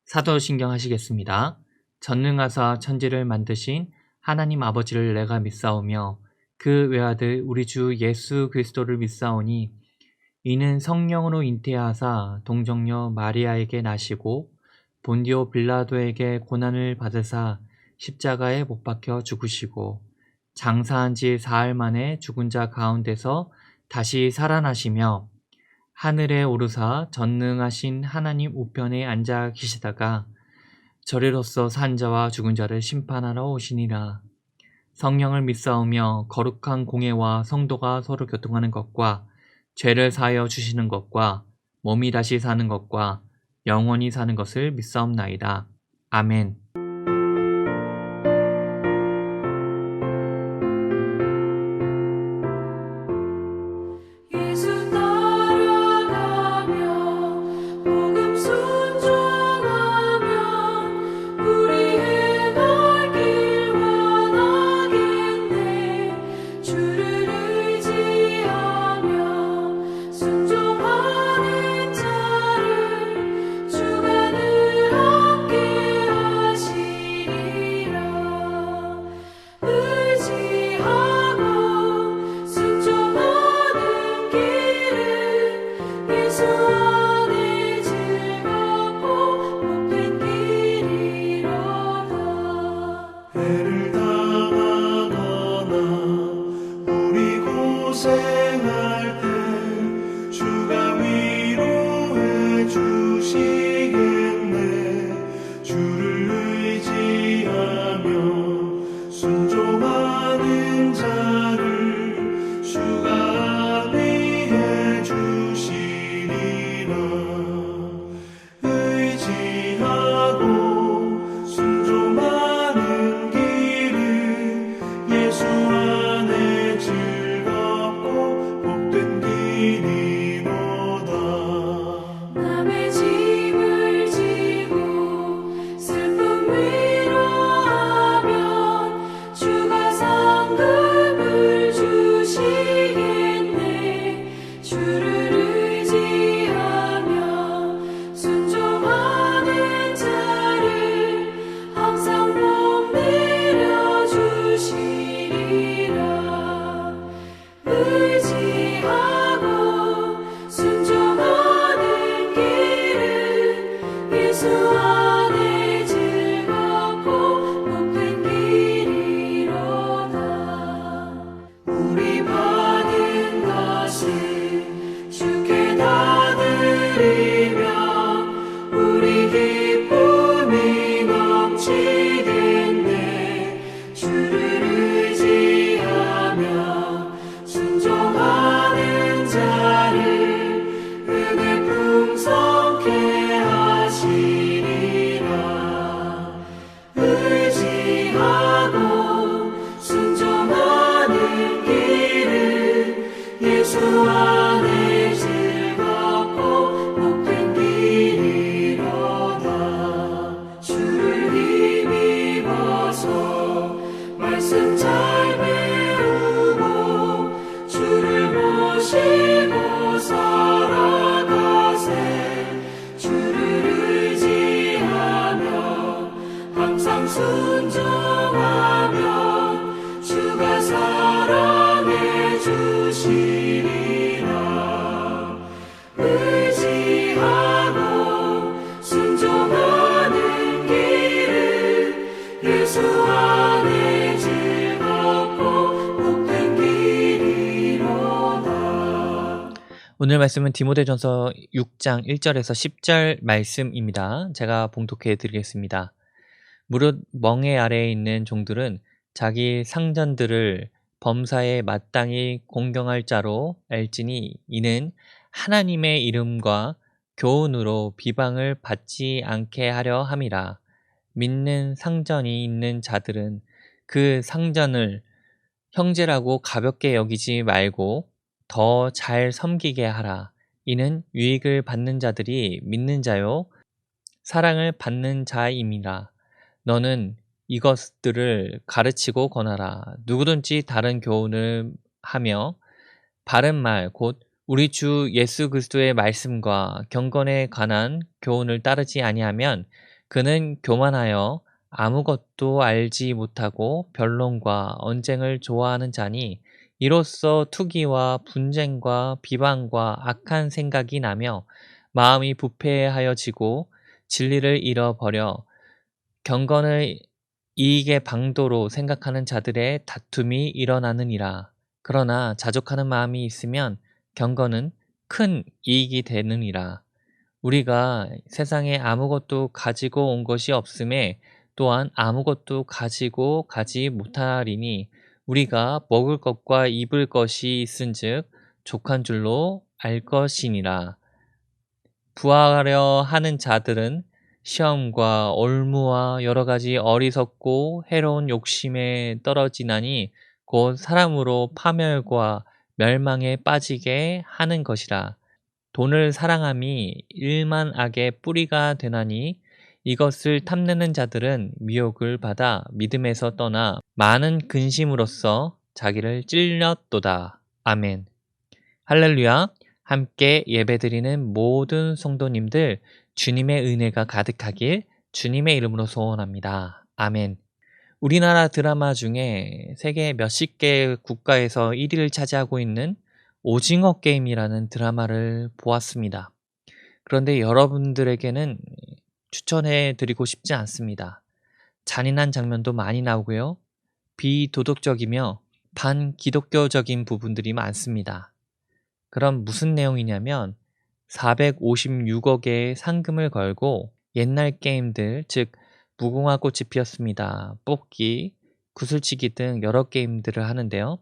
사도신경 하시겠습니다. 전능하사 천지를 만드신 하나님 아버지를 내가 믿사오며 그 외아들 우리 주 예수 그리스도를 믿사오니 이는 성령으로 잉태하사 동정녀 마리아에게 나시고 본디오 빌라도에게 고난을 받으사 십자가에 못 박혀 죽으시고 장사한 지 사흘 만에 죽은 자 가운데서 다시 살아나시며 하늘에 오르사 전능하신 하나님 우편에 앉아 계시다가 저리로서 산 자와 죽은 자를 심판하러 오시니라. 성령을 믿사오며 거룩한 공예와 성도가 서로 교통하는 것과 죄를 사하여 주시는 것과 몸이 다시 사는 것과 영원히 사는 것을 믿사옵나이다. 아멘. 주를 의지하며 순종하는 자 오늘 말씀은 디모데전서 6장 1절에서 10절 말씀입니다. 제가 봉독해 드리겠습니다. 무릇 멍에 아래에 있는 종들은 자기 상전들을 범사에 마땅히 공경할 자로 알지니 이는 하나님의 이름과 교훈으로 비방을 받지 않게 하려 함이라. 믿는 상전이 있는 자들은 그 상전을 형제라고 가볍게 여기지 말고 더 잘 섬기게 하라. 이는 유익을 받는 자들이 믿는 자요 사랑을 받는 자임이라. 너는 이것들을 가르치고 권하라. 누구든지 다른 교훈을 하며 바른 말 곧 우리 주 예수 그리스도의 말씀과 경건에 관한 교훈을 따르지 아니하면 그는 교만하여 아무것도 알지 못하고 변론과 언쟁을 좋아하는 자니 이로써 투기와 분쟁과 비방과 악한 생각이 나며 마음이 부패하여지고 진리를 잃어버려 경건을 이익의 방도로 생각하는 자들의 다툼이 일어나느니라. 그러나 자족하는 마음이 있으면 경건은 큰 이익이 되느니라. 우리가 세상에 아무것도 가지고 온 것이 없음에 또한 아무것도 가지고 가지 못하리니 우리가 먹을 것과 입을 것이 있은즉 족한 줄로 알 것이니라. 부하려 하는 자들은 시험과 올무와 여러 가지 어리석고 해로운 욕심에 떨어지나니 곧 사람으로 파멸과 멸망에 빠지게 하는 것이라. 돈을 사랑함이 일만 악의 뿌리가 되나니 이것을 탐내는 자들은 미혹을 받아 믿음에서 떠나 많은 근심으로써 자기를 찔렸도다. 아멘. 할렐루야. 함께 예배드리는 모든 성도님들 주님의 은혜가 가득하길 주님의 이름으로 소원합니다. 아멘. 우리나라 드라마 중에 세계 몇십 개 국가에서 1위를 차지하고 있는 오징어 게임이라는 드라마를 보았습니다. 그런데 여러분들에게는 추천해 드리고 싶지 않습니다. 잔인한 장면도 많이 나오고요. 비도덕적이며 반기독교적인 부분들이 많습니다. 그럼 무슨 내용이냐면 456억의 상금을 걸고 옛날 게임들, 즉 무궁화 꽃이 피었습니다, 뽑기, 구슬치기 등 여러 게임들을 하는데요.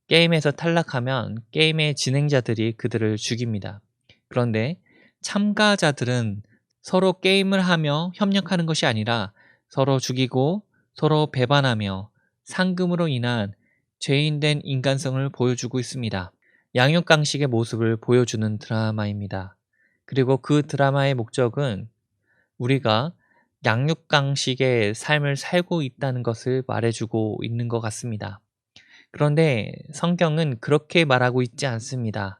게임에서 탈락하면 게임의 진행자들이 그들을 죽입니다. 그런데 참가자들은 서로 게임을 하며 협력하는 것이 아니라 서로 죽이고 서로 배반하며 상금으로 인한 죄인된 인간성을 보여주고 있습니다. 양육강식의 모습을 보여주는 드라마입니다. 그리고 그 드라마의 목적은 우리가 양육강식의 삶을 살고 있다는 것을 말해주고 있는 것 같습니다. 그런데 성경은 그렇게 말하고 있지 않습니다.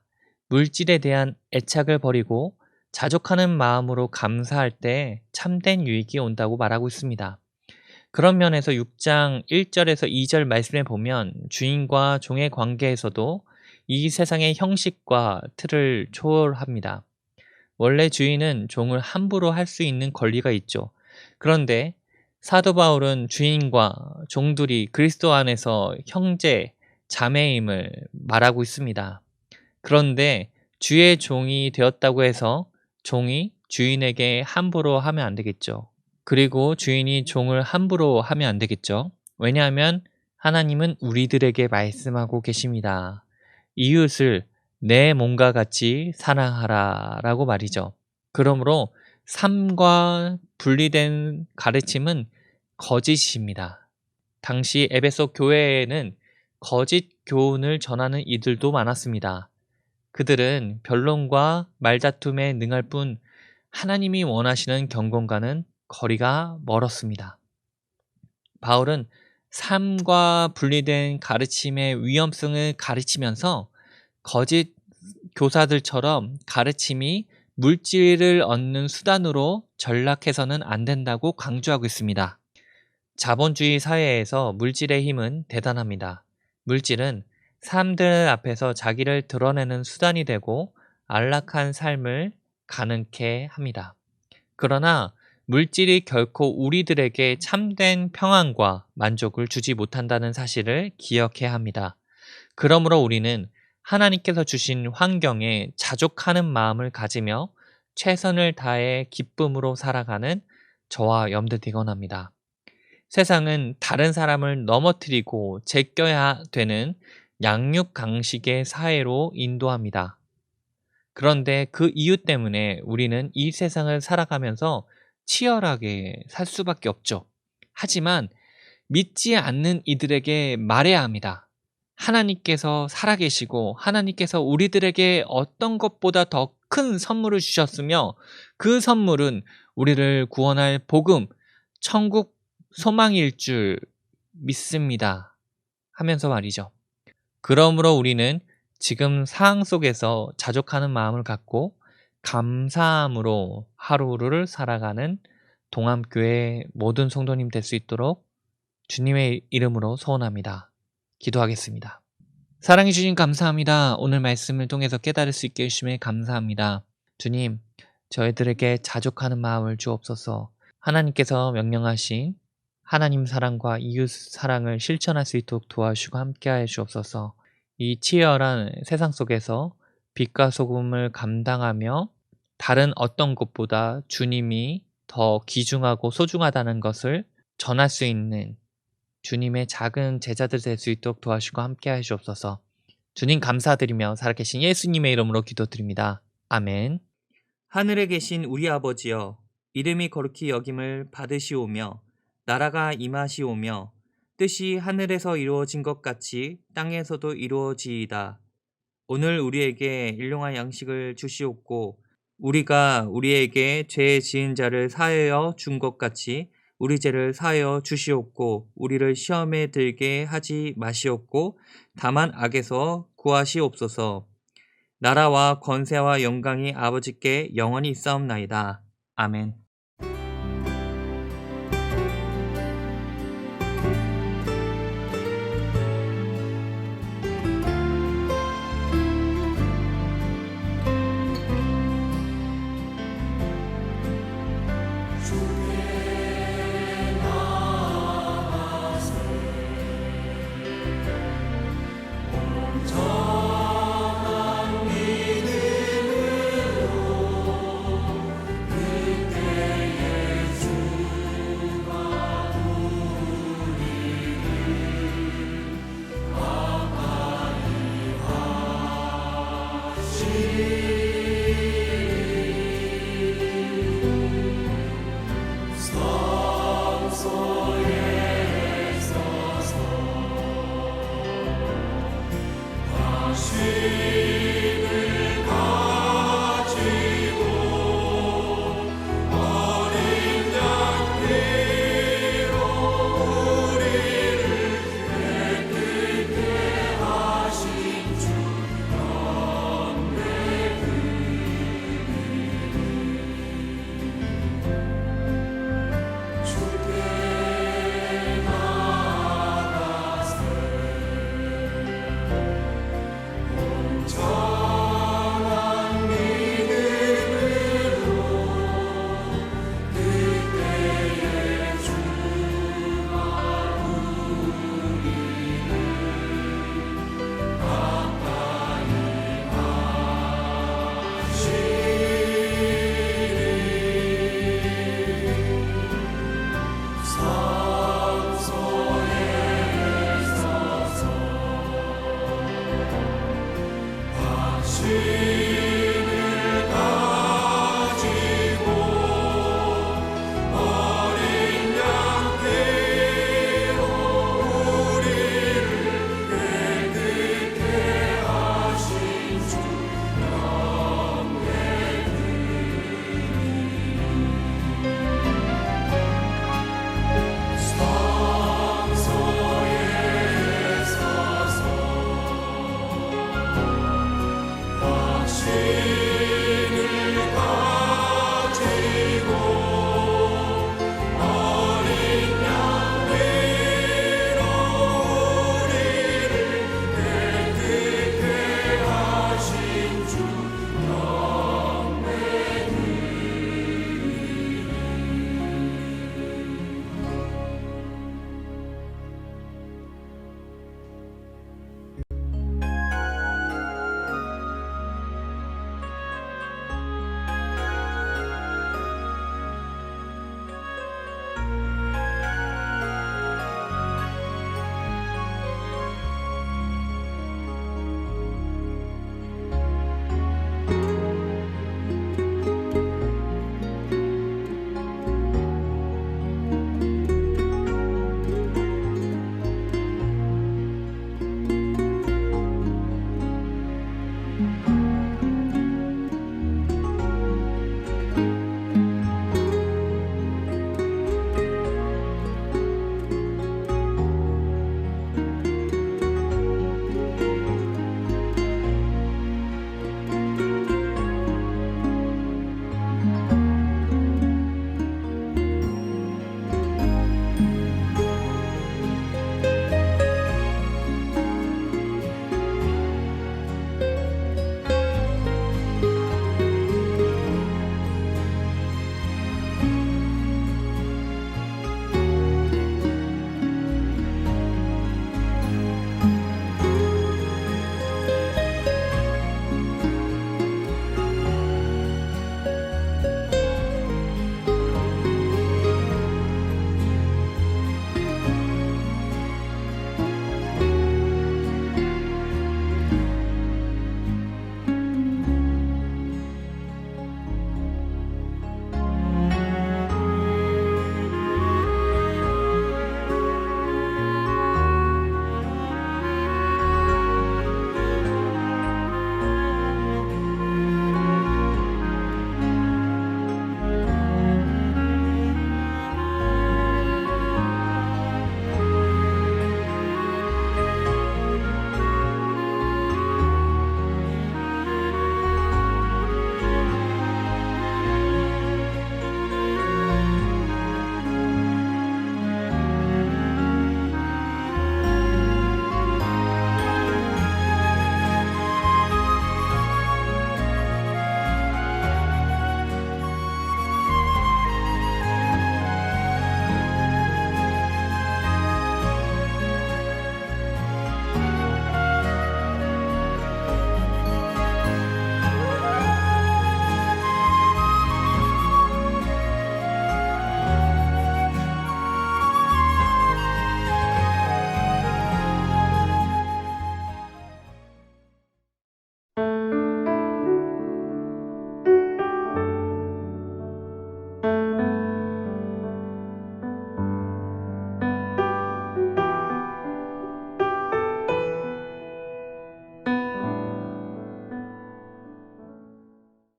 물질에 대한 애착을 버리고 자족하는 마음으로 감사할 때 참된 유익이 온다고 말하고 있습니다. 그런 면에서 6장 1절에서 2절 말씀에 보면 주인과 종의 관계에서도 이 세상의 형식과 틀을 초월합니다. 원래 주인은 종을 함부로 할 수 있는 권리가 있죠. 그런데 사도 바울은 주인과 종들이 그리스도 안에서 형제, 자매임을 말하고 있습니다. 그런데 주의 종이 되었다고 해서 종이 주인에게 함부로 하면 안 되겠죠. 그리고 주인이 종을 함부로 하면 안 되겠죠. 왜냐하면 하나님은 우리들에게 말씀하고 계십니다. 이웃을 내 몸과 같이 사랑하라 라고 말이죠. 그러므로 삶과 분리된 가르침은 거짓입니다. 당시 에베소 교회에는 거짓 교훈을 전하는 이들도 많았습니다. 그들은 변론과 말다툼에 능할 뿐 하나님이 원하시는 경건과는 거리가 멀었습니다. 바울은 삶과 분리된 가르침의 위험성을 가르치면서 거짓 교사들처럼 가르침이 물질을 얻는 수단으로 전락해서는 안 된다고 강조하고 있습니다. 자본주의 사회에서 물질의 힘은 대단합니다. 물질은 사람들 앞에서 자기를 드러내는 수단이 되고 안락한 삶을 가능케 합니다. 그러나 물질이 결코 우리들에게 참된 평안과 만족을 주지 못한다는 사실을 기억해야 합니다. 그러므로 우리는 하나님께서 주신 환경에 자족하는 마음을 가지며 최선을 다해 기쁨으로 살아가는 저와 여러분들 되곤 합니다. 세상은 다른 사람을 넘어뜨리고 제껴야 되는 양육강식의 사회로 인도합니다. 그런데 그 이유 때문에 우리는 이 세상을 살아가면서 치열하게 살 수밖에 없죠. 하지만 믿지 않는 이들에게 말해야 합니다. 하나님께서 살아계시고 하나님께서 우리들에게 어떤 것보다 더 큰 선물을 주셨으며 그 선물은 우리를 구원할 복음, 천국 소망일 줄 믿습니다. 하면서 말이죠. 그러므로 우리는 지금 상황 속에서 자족하는 마음을 갖고 감사함으로 하루를 살아가는 동암교회 모든 성도님 될 수 있도록 주님의 이름으로 소원합니다. 기도하겠습니다. 사랑해 주님 감사합니다. 오늘 말씀을 통해서 깨달을 수 있게 해주심에 감사합니다. 주님, 저희들에게 자족하는 마음을 주옵소서. 하나님께서 명령하신 하나님 사랑과 이웃 사랑을 실천할 수 있도록 도와주시고 함께하여 주옵소서. 이 치열한 세상 속에서 빛과 소금을 감당하며 다른 어떤 것보다 주님이 더 귀중하고 소중하다는 것을 전할 수 있는 주님의 작은 제자들 될 수 있도록 도와주시고 함께하여 주옵소서. 주님 감사드리며 살아계신 예수님의 이름으로 기도드립니다. 아멘. 하늘에 계신 우리 아버지여, 이름이 거룩히 여김을 받으시오며 나라가 임하시오며 뜻이 하늘에서 이루어진 것 같이 땅에서도 이루어지이다. 오늘 우리에게 일용할 양식을 주시옵고 우리가 우리에게 죄 지은 자를 사하여 준 것 같이 우리 죄를 사하여 주시옵고 우리를 시험에 들게 하지 마시옵고 다만 악에서 구하시옵소서. 나라와 권세와 영광이 아버지께 영원히 있사옵나이다. 아멘.